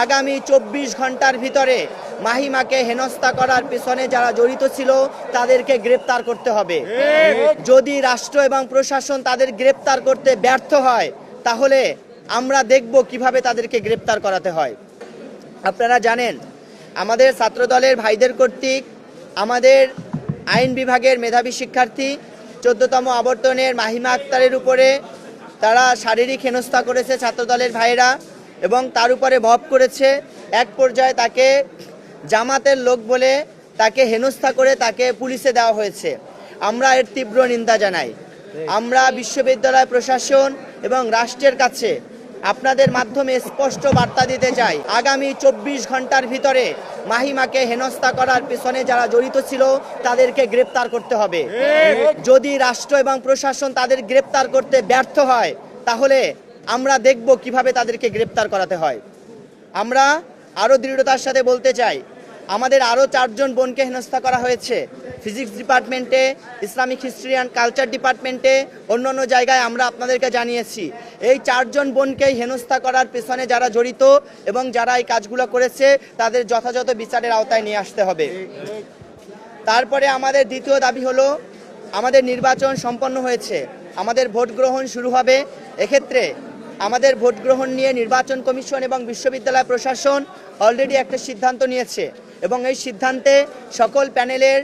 আগামী 24 ঘন্টার ভিতরে মাহিমাকে হেনস্থা করার পেছনে যারা জড়িত ছিল তাদেরকে গ্রেপ্তার করতে হবে। যদি রাষ্ট্র এবং প্রশাসন তাদের গ্রেপ্তার করতে ব্যর্থ হয় তাহলে আমরা দেখব কিভাবে তাদেরকে গ্রেপ্তার করাতে হয়। আপনারা জানেন আমাদের ছাত্রদলের ভাইদের কর্তৃক আমাদের আইন বিভাগের মেধাবী শিক্ষার্থী 14তম আবর্তনের মাহিমা আক্তারের উপরে তারা শারীরিক হেনস্থা করেছে ছাত্রদলের ভাইরা, এবং তার উপরে ভব করেছে। এক পর্যায়ে তাকে জামাতের লোক বলে তাকে হেনস্থা করে তাকে পুলিশে দেওয়া হয়েছে। আমরা এর তীব্র নিন্দা জানাই। আমরা বিশ্ববিদ্যালয় প্রশাসন এবং রাষ্ট্রের কাছে আপনাদের মাধ্যমে স্পষ্ট বার্তা দিতে চাই, আগামী 24 ঘন্টার ভিতরে মাহিমাকে হেনস্থা করার পেছনে যারা জড়িত ছিল তাদেরকে গ্রেপ্তার করতে হবে। যদি রাষ্ট্র এবং প্রশাসন তাদের গ্রেপ্তার করতে ব্যর্থ হয় তাহলে আমরা দেখব কিভাবে তাদেরকে গ্রেপ্তার করাতে হয়। আমরা আরও দৃঢ়তার সাথে বলতে চাই, আমাদের আরও 4 জন বোনকে হেনস্থা করা হয়েছে ফিজিক্স ডিপার্টমেন্টে, ইসলামিক হিস্ট্রি অ্যান্ড কালচার ডিপার্টমেন্টে, অন্যান্য জায়গায় আমরা আপনাদেরকে জানিয়েছি। এই 4 জন বোনকেই হেনস্থা করার পেছনে যারা জড়িত এবং যারা এই কাজগুলো করেছে তাদের যথাযথ বিচারের আওতায় নিয়ে আসতে হবে। তারপরে আমাদের দ্বিতীয় দাবি হলো, আমাদের নির্বাচন সম্পন্ন হয়েছে, আমাদের ভোট গ্রহণ শুরু হবে। এক্ষেত্রে আমাদের ভোট গ্রহণ নিয়ে নির্বাচন কমিশন এবং বিশ্ববিদ্যালয় প্রশাসন অলরেডি একটা সিদ্ধান্ত নিয়েছে, এবং এই সিদ্ধান্তে সকল প্যানেলের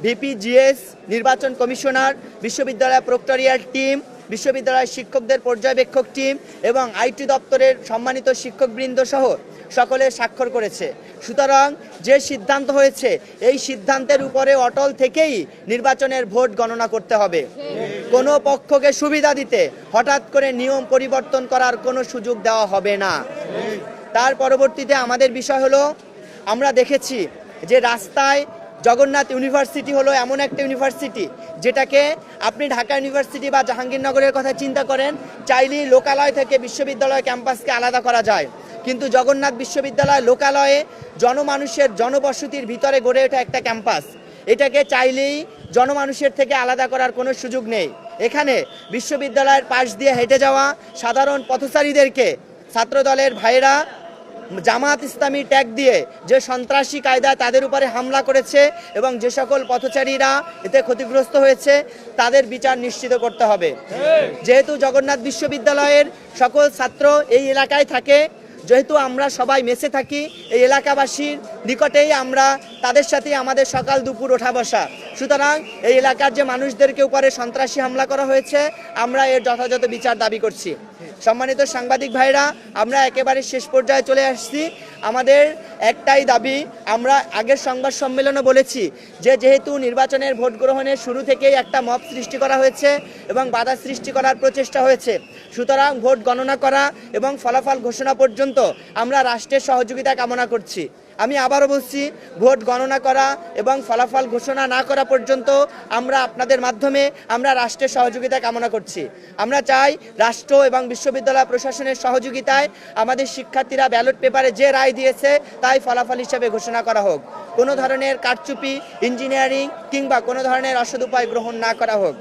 ভিপি, জিএস, নির্বাচন কমিশনার, বিশ্ববিদ্যালয় প্রক্টরিয়াল টিম, বিশ্ববিদ্যালয়ের শিক্ষকদের পর্যবেক্ষক টিম এবং আইটি দপ্তরের সম্মানিত শিক্ষকবৃন্দ সহ সকলে স্বাক্ষর করেছে। সুতরাং যে সিদ্ধান্ত হয়েছে এই সিদ্ধান্তের উপরে অটল থেকেই নির্বাচনের ভোট গণনা করতে হবে। কোনো পক্ষকে সুবিধা দিতে হঠাৎ করে নিয়ম পরিবর্তন করার কোনো সুযোগ দেওয়া হবে না। তার পরবর্তীতে আমাদের বিষয় হলো, আমরা দেখেছি যে রাস্তায় জগন্নাথ ইউনিভার্সিটি হলো এমন একটা ইউনিভার্সিটি যেটাকে আপনি ঢাকা ইউনিভার্সিটি বা জাহাঙ্গীরনগরের কথা চিন্তা করেন, চাইলেই লোকালয় থেকে বিশ্ববিদ্যালয় ক্যাম্পাসকে আলাদা করা যায়, কিন্তু জগন্নাথ বিশ্ববিদ্যালয় লোকালয়ে জনমানুষের জনবসতির ভিতরে গড়ে ওঠা একটা ক্যাম্পাস, এটাকে চাইলেই জনমানুষের থেকে আলাদা করার কোনো সুযোগ নেই। এখানে বিশ্ববিদ্যালয়ের পাশ দিয়ে হেঁটে যাওয়া সাধারণ পথচারীদেরকে ছাত্রদলের ভাইরা জামাত ইসলামী ট্যাগ দিয়ে যে সন্ত্রাসী কায়দায় তাদের উপরে হামলা করেছে এবং যে সকল পথচারীরা এতে ক্ষতিগ্রস্ত হয়েছে তাদের বিচার নিশ্চিত করতে হবে। যেহেতু জগন্নাথ বিশ্ববিদ্যালয়ের সকল ছাত্র এই এলাকায় থাকে, যেহেতু আমরা সবাই মেসে থাকি, এই এলাকাবাসীর নিকটেই আমরা তাদের সাথে আমাদের সকাল দুপুর ওঠা বসা, সুতরাং এই এলাকার যে মানুষদেরকে উপরে সন্ত্রাসী হামলা করা হয়েছে আমরা এর যথাযথ বিচার দাবি করছি। সম্মানিত সাংবাদিক ভাইরা, আমরা একেবারে শেষ পর্যায়ে চলে আসছি। আমাদের একটাই দাবি, আমরা আগের সংবাদ সম্মেলনে বলেছি যে যেহেতু নির্বাচনের ভোট গ্রহণের শুরু থেকেই একটা মব সৃষ্টি করা হয়েছে এবং বাধা সৃষ্টি করার প্রচেষ্টা হয়েছে, সুতরাং ভোট গণনা করা এবং ফলাফল ঘোষণা পর্যন্ত আমরা রাষ্ট্রের সহযোগিতা কামনা করছি। আমি আবারও বলছি, ভোট গণনা করা এবং ফলাফল ঘোষণা না করা পর্যন্ত আমরা আপনাদের মাধ্যমে আমরা রাষ্ট্রের সহযোগিতা কামনা করছি। আমরা চাই রাষ্ট্র এবং বিশ্ববিদ্যালয় প্রশাসনের সহযোগিতায় আমাদের শিক্ষার্থীরা ব্যালট পেপারে যে রায় দিয়েছে তাই ফলাফল হিসেবে ঘোষণা করা হোক। কোনো ধরনের কারচুপি, ইঞ্জিনিয়ারিং কিংবা কোনো ধরনের অসদুপায় গ্রহণ না করা হোক।